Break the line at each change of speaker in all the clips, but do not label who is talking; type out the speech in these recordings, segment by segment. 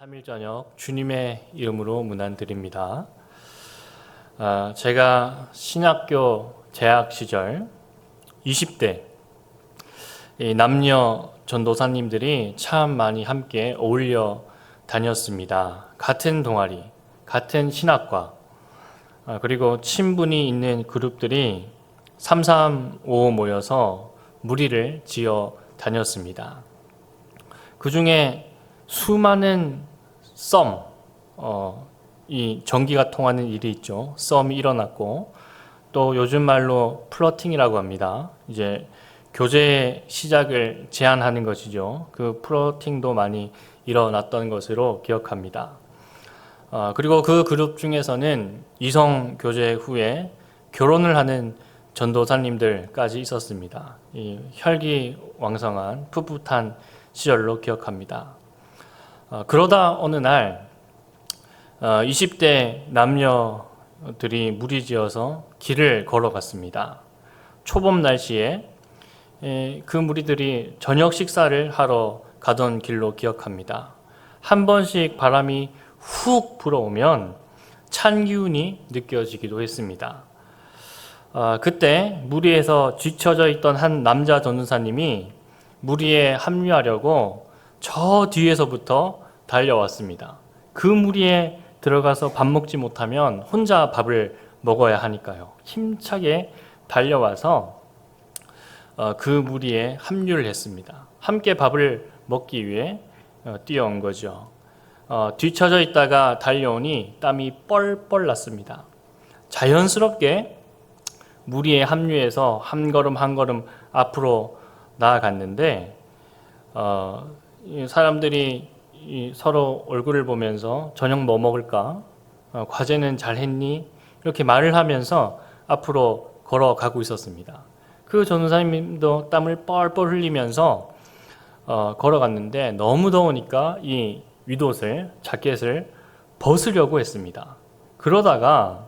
3일 저녁 주님의 이름으로 문안드립니다. 제가 신학교 재학 시절 20대 남녀 전도사님들이 참 많이 함께 어울려 다녔습니다. 같은 동아리, 같은 신학과, 그리고 친분이 있는 그룹들이 335 모여서 무리를 지어 다녔습니다. 그 중에 수많은 이 전기가 통하는 일이 있죠. 썸이 일어났고, 또 요즘 말로 플러팅이라고 합니다. 이제 교제 시작을 제한하는 것이죠. 그 플러팅도 많이 일어났던 것으로 기억합니다. 그리고 그 그룹 중에서는 이성 교제 후에 결혼을 하는 전도사님들까지 있었습니다. 이 혈기왕성한 풋풋한 시절로 기억합니다. 그러다 어느 날 20대 남녀들이 무리지어서 길을 걸어갔습니다. 초봄 날씨에 그 무리들이 저녁 식사를 하러 가던 길로 기억합니다. 한 번씩 바람이 훅 불어오면 찬 기운이 느껴지기도 했습니다. 그때 무리에서 뒤처져 있던 한 남자 전도사님이 무리에 합류하려고 저 뒤에서부터 달려왔습니다. 그 무리에 들어가서 밥 먹지 못하면 혼자 밥을 먹어야 하니까요. 힘차게 달려와서 그 무리에 합류를 했습니다. 함께 밥을 먹기 위해 뛰어온 거죠. 뒤처져 있다가 달려오니 땀이 뻘뻘 났습니다. 자연스럽게 무리에 합류해서 한 걸음 한 걸음 앞으로 나아갔는데 사람들이 서로 얼굴을 보면서 저녁 뭐 먹을까? 과제는 잘했니? 이렇게 말을 하면서 앞으로 걸어가고 있었습니다. 그 전도사님도 땀을 뻘뻘 흘리면서 걸어갔는데 너무 더우니까 이 윗옷을, 자켓을 벗으려고 했습니다. 그러다가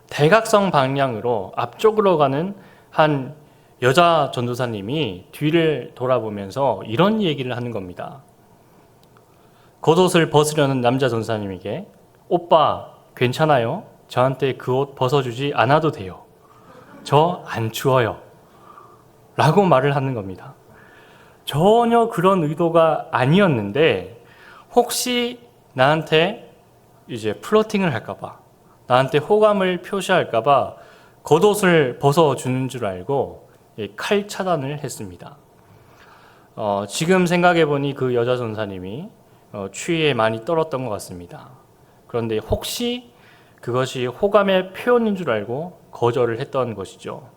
대각선 방향으로 앞쪽으로 가는 한 여자 전도사님이 뒤를 돌아보면서 이런 얘기를 하는 겁니다. 겉옷을 벗으려는 남자 전도사님에게 오빠 괜찮아요? 저한테 그 옷 벗어주지 않아도 돼요. 저 안 추워요. 라고 말을 하는 겁니다. 전혀 그런 의도가 아니었는데 혹시 나한테 이제 플러팅을 할까봐, 나한테 호감을 표시할까봐 겉옷을 벗어주는 줄 알고 칼 차단을 했습니다. 지금 생각해보니 그 여자 전사님이 추위에 많이 떨었던 것 같습니다. 그런데 혹시 그것이 호감의 표현인 줄 알고 거절을 했던 것이죠.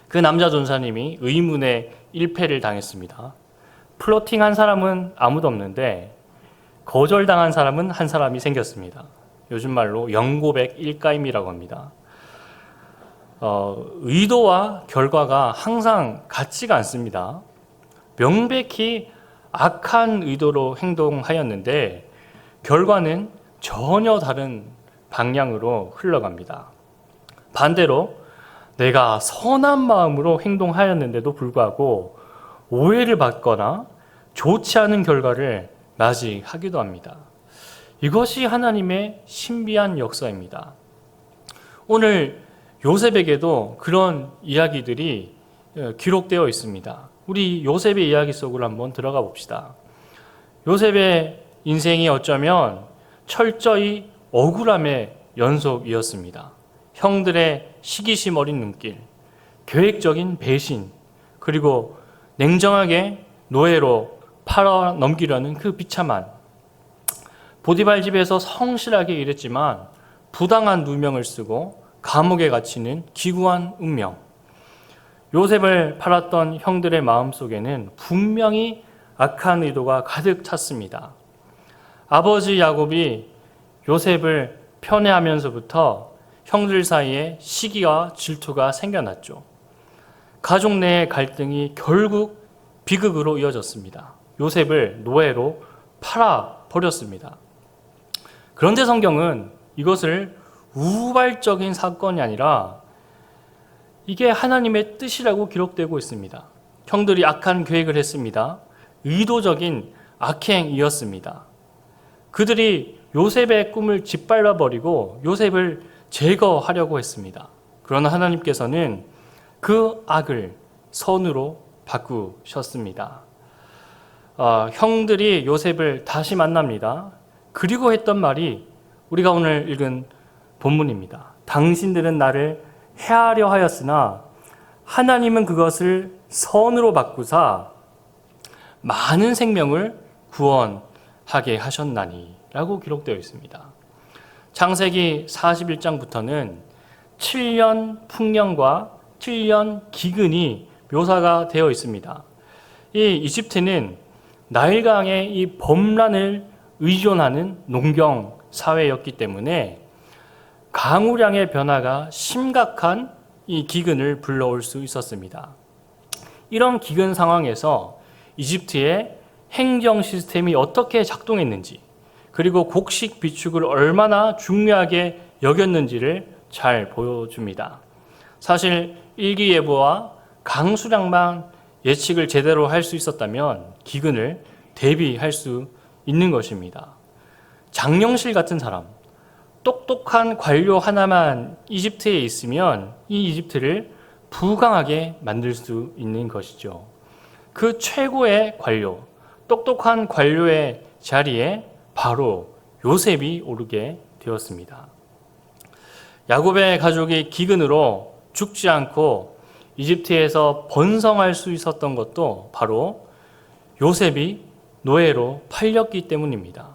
그 남자 전사님이 의문의 일패를 당했습니다. 플러팅한 사람은 아무도 없는데 거절당한 사람은 한 사람이 생겼습니다. 요즘 말로 영고백 일가임이라고 합니다. 의도와 결과가 항상 같지가 않습니다. 명백히 악한 의도로 행동하였는데 결과는 전혀 다른 방향으로 흘러갑니다. 반대로 내가 선한 마음으로 행동하였는데도 불구하고 오해를 받거나 좋지 않은 결과를 맞이하기도 합니다. 이것이 하나님의 신비한 역사입니다. 오늘 요셉에게도 그런 이야기들이 기록되어 있습니다. 우리 요셉의 이야기 속으로 한번 들어가 봅시다. 요셉의 인생이 어쩌면 철저히 억울함의 연속이었습니다. 형들의 시기심 어린 눈길, 계획적인 배신, 그리고 냉정하게 노예로 팔아 넘기려는 그 비참한, 보디발 집에서 성실하게 일했지만 부당한 누명을 쓰고 감옥에 갇히는 기구한 운명. 요셉을 팔았던 형들의 마음속에는 분명히 악한 의도가 가득 찼습니다. 아버지 야곱이 요셉을 편애하면서부터 형들 사이에 시기와 질투가 생겨났죠. 가족 내의 갈등이 결국 비극으로 이어졌습니다. 요셉을 노예로 팔아버렸습니다. 그런데 성경은 이것을 우발적인 사건이 아니라 이게 하나님의 뜻이라고 기록되고 있습니다. 형들이 악한 계획을 했습니다. 의도적인 악행이었습니다. 그들이 요셉의 꿈을 짓밟아 버리고 요셉을 제거하려고 했습니다. 그러나 하나님께서는 그 악을 선으로 바꾸셨습니다. 형들이 요셉을 다시 만납니다. 그리고 했던 말이 우리가 오늘 읽은 본문입니다. 당신들은 나를 해하려 하였으나 하나님은 그것을 선으로 바꾸사 많은 생명을 구원하게 하셨나니 라고 기록되어 있습니다. 창세기 41장부터는 7년 풍년과 7년 기근이 묘사가 되어 있습니다. 이 이집트는 나일강의 이 범람을 의존하는 농경 사회였기 때문에 강우량의 변화가 심각한 이 기근을 불러올 수 있었습니다. 이런 기근 상황에서 이집트의 행정 시스템이 어떻게 작동했는지, 그리고 곡식 비축을 얼마나 중요하게 여겼는지를 잘 보여줍니다. 사실 일기예보와 강수량만 예측을 제대로 할 수 있었다면 기근을 대비할 수 있는 것입니다. 장영실 같은 사람, 똑똑한 관료 하나만 이집트에 있으면 이 이집트를 부강하게 만들 수 있는 것이죠. 그 최고의 관료, 똑똑한 관료의 자리에 바로 요셉이 오르게 되었습니다. 야곱의 가족이 기근으로 죽지 않고 이집트에서 번성할 수 있었던 것도 바로 요셉이 노예로 팔렸기 때문입니다.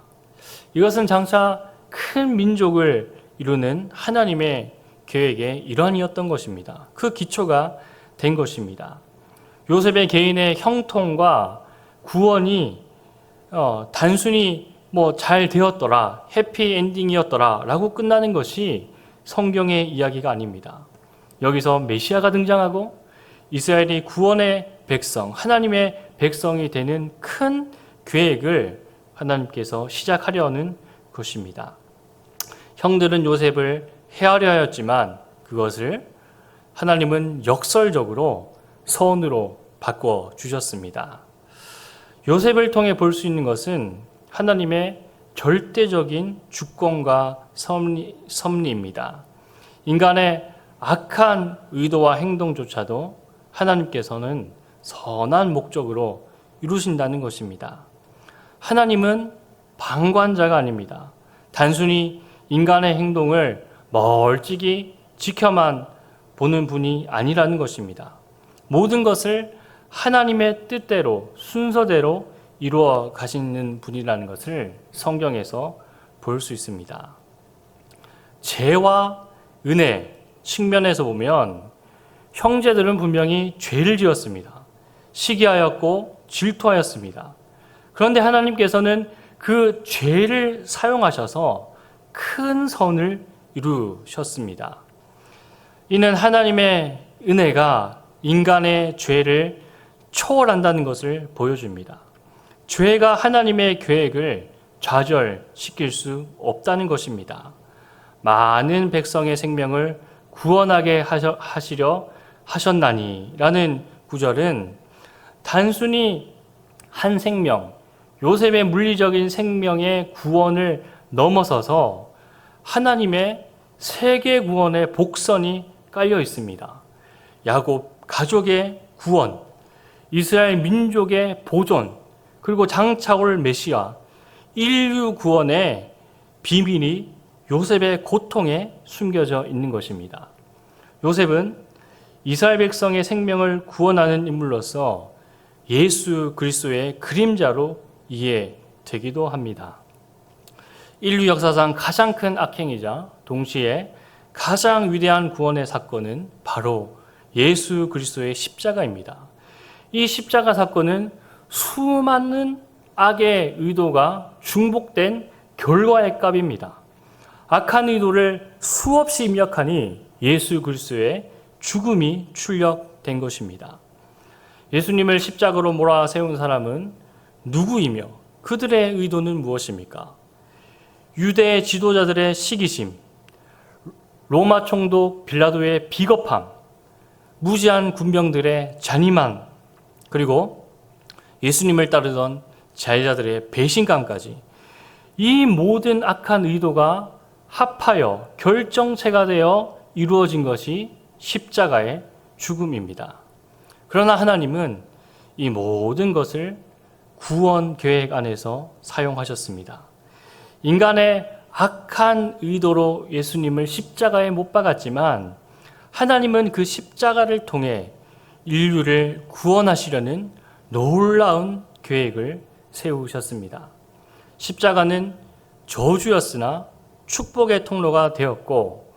이것은 장차 큰 민족을 이루는 하나님의 계획의 일환이었던 것입니다. 그 기초가 된 것입니다. 요셉의 개인의 형통과 구원이 단순히 잘 되었더라, 해피엔딩이었더라 라고 끝나는 것이 성경의 이야기가 아닙니다. 여기서 메시아가 등장하고 이스라엘이 구원의 백성, 하나님의 백성이 되는 큰 계획을 하나님께서 시작하려는 것입니다. 형들은 요셉을 해하려 하였지만 그것을 하나님은 역설적으로 선으로 바꿔주셨습니다. 요셉을 통해 볼 수 있는 것은 하나님의 절대적인 주권과 섭리입니다. 인간의 악한 의도와 행동조차도 하나님께서는 선한 목적으로 이루신다는 것입니다. 하나님은 방관자가 아닙니다. 단순히 인간의 행동을 멀찍이 지켜만 보는 분이 아니라는 것입니다. 모든 것을 하나님의 뜻대로 순서대로 이루어 가시는 분이라는 것을 성경에서 볼 수 있습니다. 죄와 은혜 측면에서 보면 형제들은 분명히 죄를 지었습니다. 시기하였고 질투하였습니다. 그런데 하나님께서는 그 죄를 사용하셔서 큰 선을 이루셨습니다. 이는 하나님의 은혜가 인간의 죄를 초월한다는 것을 보여줍니다. 죄가 하나님의 계획을 좌절시킬 수 없다는 것입니다. 많은 백성의 생명을 구원하게 하시려 하셨나니 라는 구절은 단순히 한 생명, 요셉의 물리적인 생명의 구원을 넘어서서 하나님의 세계 구원의 복선이 깔려 있습니다. 야곱 가족의 구원, 이스라엘 민족의 보존, 그리고 장차 올 메시아, 인류 구원의 비밀이 요셉의 고통에 숨겨져 있는 것입니다. 요셉은 이스라엘 백성의 생명을 구원하는 인물로서 예수 그리스도의 그림자로 이해되기도 합니다. 인류 역사상 가장 큰 악행이자 동시에 가장 위대한 구원의 사건은 바로 예수 그리스도의 십자가입니다. 이 십자가 사건은 수많은 악의 의도가 중복된 결과의 값입니다. 악한 의도를 수없이 입력하니 예수 그리스도의 죽음이 출력된 것입니다. 예수님을 십자가로 몰아세운 사람은 누구이며 그들의 의도는 무엇입니까? 유대 지도자들의 시기심, 로마 총독 빌라도의 비겁함, 무지한 군병들의 잔인함, 그리고 예수님을 따르던 자유자들의 배신감까지, 이 모든 악한 의도가 합하여 결정체가 되어 이루어진 것이 십자가의 죽음입니다. 그러나 하나님은 이 모든 것을 구원 계획 안에서 사용하셨습니다. 인간의 악한 의도로 예수님을 십자가에 못 박았지만 하나님은 그 십자가를 통해 인류를 구원하시려는 놀라운 계획을 세우셨습니다. 십자가는 저주였으나 축복의 통로가 되었고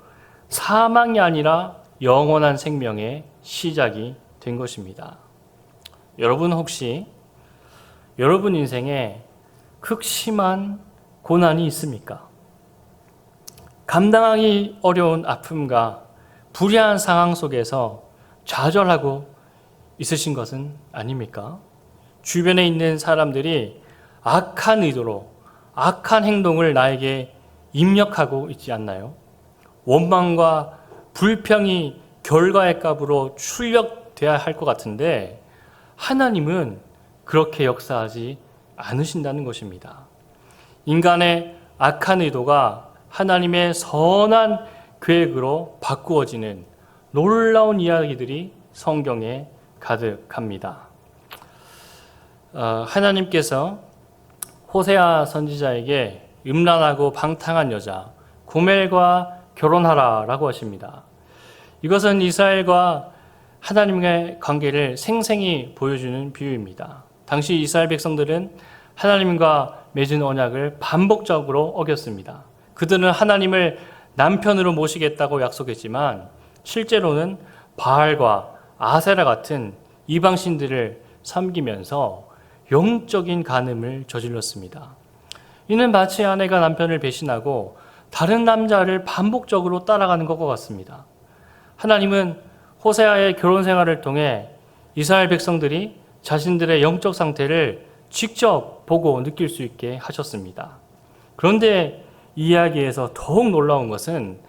사망이 아니라 영원한 생명의 시작이 된 것입니다. 여러분 혹시 여러분 인생에 극심한 고난이 있습니까? 감당하기 어려운 아픔과 불의한 상황 속에서 좌절하고 있으신 것은 아닙니까? 주변에 있는 사람들이 악한 의도로 악한 행동을 나에게 입력하고 있지 않나요? 원망과 불평이 결과의 값으로 출력돼야 할 것 같은데 하나님은 그렇게 역사하지 않으신다는 것입니다. 인간의 악한 의도가 하나님의 선한 계획으로 바꾸어지는 놀라운 이야기들이 성경에 가득합니다. 하나님께서 호세아 선지자에게 음란하고 방탕한 여자 고멜과 결혼하라라고 하십니다. 이것은 이스라엘과 하나님의 관계를 생생히 보여주는 비유입니다. 당시 이스라엘 백성들은 하나님과 맺은 언약을 반복적으로 어겼습니다. 그들은 하나님을 남편으로 모시겠다고 약속했지만 실제로는 바알과 아세라 같은 이방신들을 섬기면서 영적인 간음을 저질렀습니다. 이는 마치 아내가 남편을 배신하고 다른 남자를 반복적으로 따라가는 것과 같습니다. 하나님은 호세아의 결혼 생활을 통해 이스라엘 백성들이 자신들의 영적 상태를 직접 보고 느낄 수 있게 하셨습니다. 그런데 이 이야기에서 더욱 놀라운 것은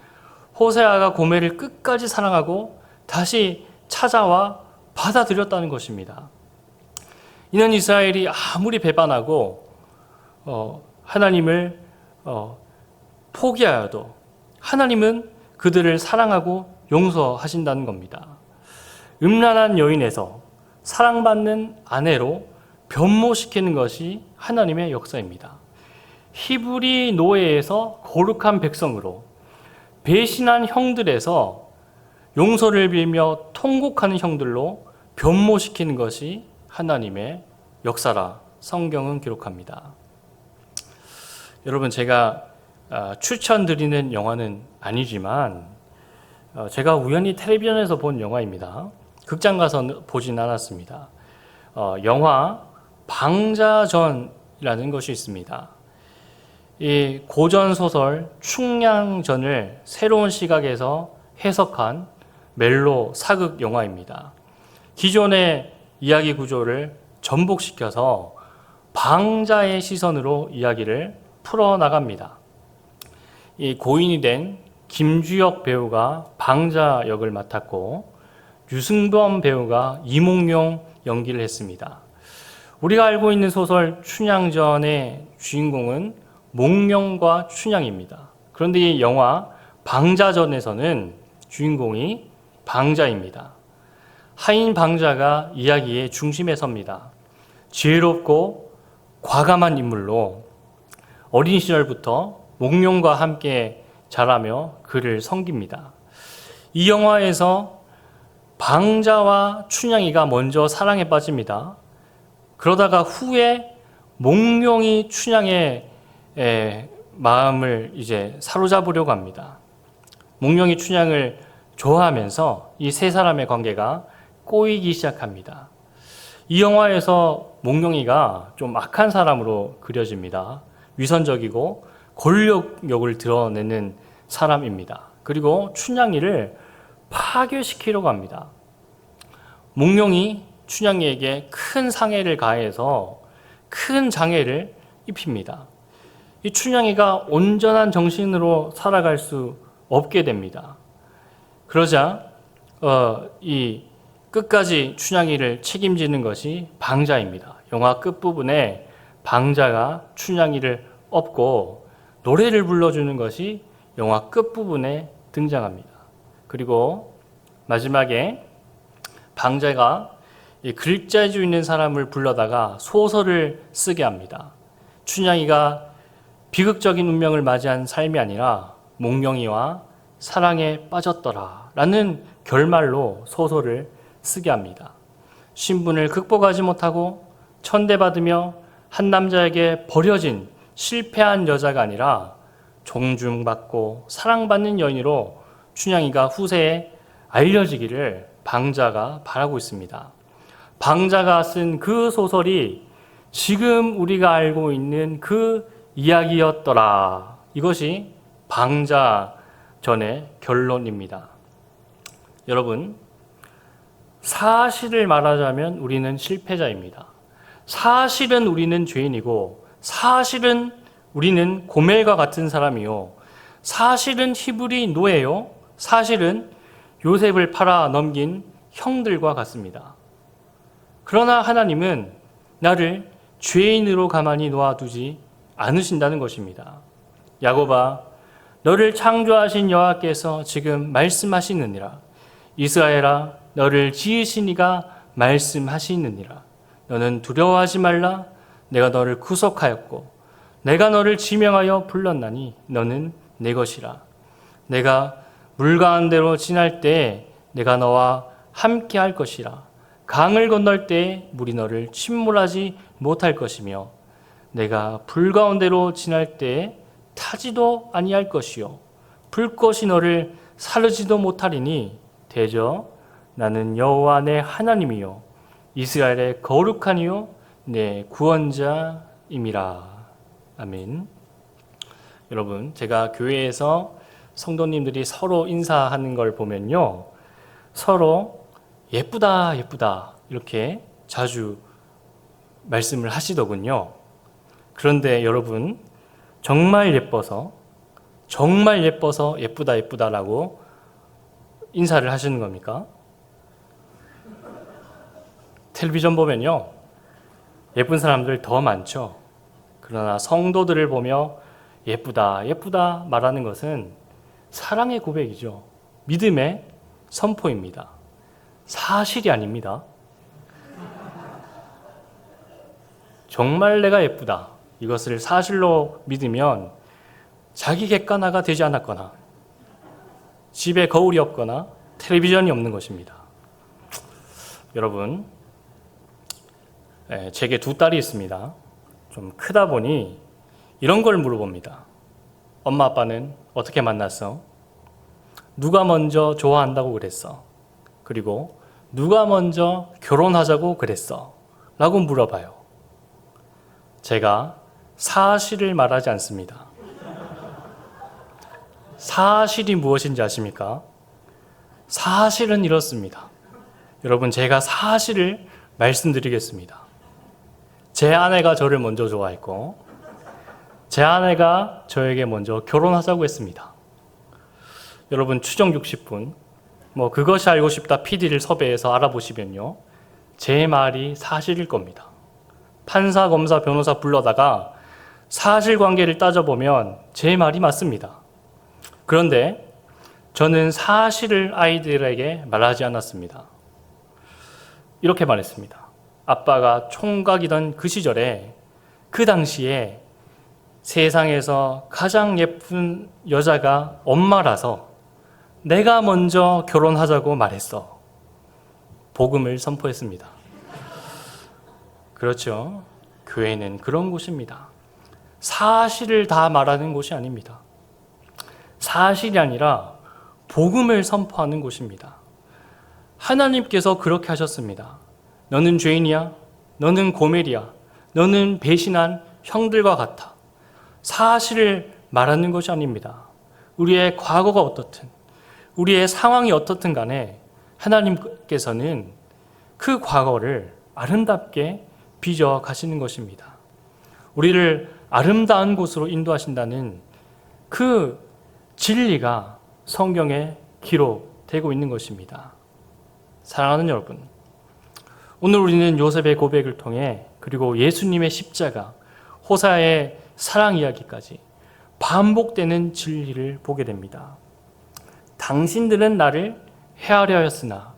호세아가 고멜을 끝까지 사랑하고 다시 찾아와 받아들였다는 것입니다. 이는 이스라엘이 아무리 배반하고 하나님을 포기하여도 하나님은 그들을 사랑하고 용서하신다는 겁니다. 음란한 여인에서 사랑받는 아내로 변모시키는 것이 하나님의 역사입니다. 히브리 노예에서 거룩한 백성으로, 배신한 형들에서 용서를 빌며 통곡하는 형들로 변모시키는 것이 하나님의 역사라 성경은 기록합니다. 여러분, 제가 추천드리는 영화는 아니지만 제가 우연히 텔레비전에서 본 영화입니다. 극장 가서 보진 않았습니다. 영화 방자전이라는 것이 있습니다. 이 고전 소설 충량전을 새로운 시각에서 해석한 멜로 사극 영화입니다. 기존의 이야기 구조를 전복시켜서 방자의 시선으로 이야기를 풀어나갑니다. 이 고인이 된 김주혁 배우가 방자 역을 맡았고 유승범 배우가 이몽룡 연기를 했습니다. 우리가 알고 있는 소설 춘향전의 주인공은 몽룡과 춘향입니다. 그런데 이 영화 방자전에서는 주인공이 방자입니다. 하인 방자가 이야기의 중심에 섭니다. 지혜롭고 과감한 인물로 어린 시절부터 몽룡과 함께 자라며 그를 섬깁니다. 이 영화에서 방자와 춘향이가 먼저 사랑에 빠집니다. 그러다가 후에 몽룡이 춘향의 마음을 이제 사로잡으려고 합니다. 몽룡이 춘향을 좋아하면서 이 세 사람의 관계가 꼬이기 시작합니다. 이 영화에서 몽룡이가 좀 악한 사람으로 그려집니다. 위선적이고 권력욕을 드러내는 사람입니다. 그리고 춘향이를 파괴시키려고 합니다. 몽룡이 춘향이에게 큰 상해를 가해서 큰 장애를 입힙니다. 이 춘향이가 온전한 정신으로 살아갈 수 없게 됩니다. 그러자 이 끝까지 춘향이를 책임지는 것이 방자입니다. 영화 끝부분에 방자가 춘향이를 없고 노래를 불러주는 것이 영화 끝부분에 등장합니다. 그리고 마지막에 방자가 이 글자주 있는 사람을 불러다가 소설을 쓰게 합니다. 춘향이가 비극적인 운명을 맞이한 삶이 아니라 몽룡이와 사랑에 빠졌더라 라는 결말로 소설을 쓰게 합니다. 신분을 극복하지 못하고 천대받으며 한 남자에게 버려진 실패한 여자가 아니라 존중받고 사랑받는 여인으로 춘향이가 후세에 알려지기를 방자가 바라고 있습니다. 방자가 쓴 그 소설이 지금 우리가 알고 있는 그 이야기였더라. 이것이 방자전의 결론입니다. 여러분, 사실을 말하자면 우리는 실패자입니다. 사실은 우리는 죄인이고, 사실은 우리는 고멜과 같은 사람이요. 사실은 히브리 노예요. 사실은 요셉을 팔아 넘긴 형들과 같습니다. 그러나 하나님은 나를 죄인으로 가만히 놓아두지 않으신다는 것입니다. 야곱아, 너를 창조하신 여호와께서 지금 말씀하시느니라. 이스라엘아, 너를 지으신 이가 말씀하시느니라. 너는 두려워하지 말라. 내가 너를 구속하였고 내가 너를 지명하여 불렀나니 너는 내 것이라. 내가 물 가운데로 지날 때에 내가 너와 함께 할 것이라. 강을 건널 때에 물이 너를 침몰하지 못할 것이며 내가 불 가운데로 지날 때에 타지도 아니할 것이요 불꽃이 너를 사르지도 못하리니 대저 나는 여호와 내 하나님이요 이스라엘의 거룩한 이요 내 구원자임이라. 아멘. 여러분, 제가 교회에서 성도님들이 서로 인사하는 걸 보면요, 서로 예쁘다 예쁘다 이렇게 자주 말씀을 하시더군요. 그런데 여러분, 정말 예뻐서 예쁘다 예쁘다라고 인사를 하시는 겁니까? 텔레비전 보면요, 예쁜 사람들 더 많죠. 그러나 성도들을 보며 예쁘다 예쁘다 말하는 것은 사랑의 고백이죠. 믿음의 선포입니다. 사실이 아닙니다. 정말 내가 예쁘다, 이것을 사실로 믿으면 자기 객관화가 되지 않았거나 집에 거울이 없거나 텔레비전이 없는 것입니다. 여러분, 제게 두 딸이 있습니다. 좀 크다 보니 이런 걸 물어봅니다. 엄마 아빠는 어떻게 만났어? 누가 먼저 좋아한다고 그랬어? 그리고 누가 먼저 결혼하자고 그랬어? 라고 물어봐요. 제가 사실을 말하지 않습니다. 사실이 무엇인지 아십니까? 사실은 이렇습니다. 여러분, 제가 사실을 말씀드리겠습니다. 제 아내가 저를 먼저 좋아했고 제 아내가 저에게 먼저 결혼하자고 했습니다. 여러분, 추정 60분, 그것이 알고 싶다 PD를 섭외해서 알아보시면요, 제 말이 사실일 겁니다. 판사, 검사, 변호사 불러다가 사실관계를 따져보면 제 말이 맞습니다. 그런데 저는 사실을 아이들에게 말하지 않았습니다. 이렇게 말했습니다. 아빠가 총각이던 그 시절에, 그 당시에 세상에서 가장 예쁜 여자가 엄마라서 내가 먼저 결혼하자고 말했어. 복음을 선포했습니다. 그렇죠. 교회는 그런 곳입니다. 사실을 다 말하는 곳이 아닙니다. 사실이 아니라 복음을 선포하는 곳입니다. 하나님께서 그렇게 하셨습니다. 너는 죄인이야. 너는 고멜이야. 너는 배신한 형들과 같아. 사실을 말하는 것이 아닙니다. 우리의 과거가 어떻든, 우리의 상황이 어떻든 간에 하나님께서는 그 과거를 아름답게 빚어 가시는 것입니다. 우리를 아름다운 곳으로 인도하신다는 그 진리가 성경에 기록되고 있는 것입니다. 사랑하는 여러분, 오늘 우리는 요셉의 고백을 통해, 그리고 예수님의 십자가, 호사의 사랑 이야기까지 반복되는 진리를 보게 됩니다. 당신들은 나를 해하려 하였으나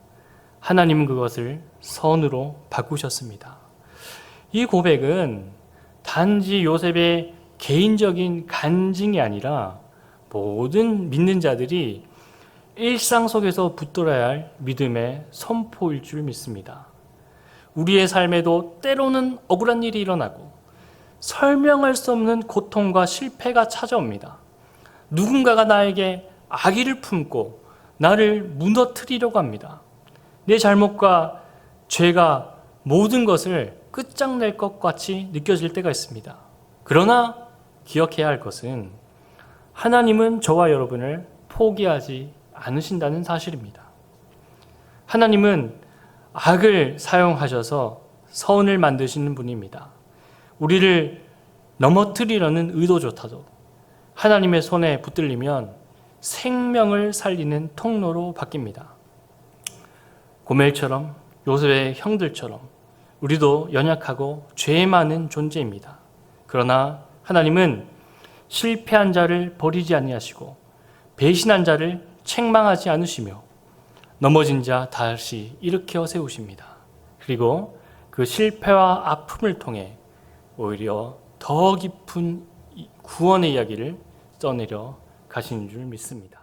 하나님은 그것을 선으로 바꾸셨습니다. 이 고백은 단지 요셉의 개인적인 간증이 아니라 모든 믿는 자들이 일상 속에서 붙들어야 할 믿음의 선포일 줄 믿습니다. 우리의 삶에도 때로는 억울한 일이 일어나고 설명할 수 없는 고통과 실패가 찾아옵니다. 누군가가 나에게 악의를 품고 나를 무너뜨리려고 합니다. 내 잘못과 죄가 모든 것을 끝장낼 것 같이 느껴질 때가 있습니다. 그러나 기억해야 할 것은 하나님은 저와 여러분을 포기하지 않으신다는 사실입니다. 하나님은 악을 사용하셔서 선을 만드시는 분입니다. 우리를 넘어뜨리려는 의도조차도 하나님의 손에 붙들리면 생명을 살리는 통로로 바뀝니다. 고멜처럼 요셉의 형들처럼 우리도 연약하고 죄 많은 존재입니다. 그러나 하나님은 실패한 자를 버리지 아니하시고 배신한 자를 책망하지 않으시며 넘어진 자 다시 일으켜 세우십니다. 그리고 그 실패와 아픔을 통해 오히려 더 깊은 구원의 이야기를 써내려 가시는 줄 믿습니다.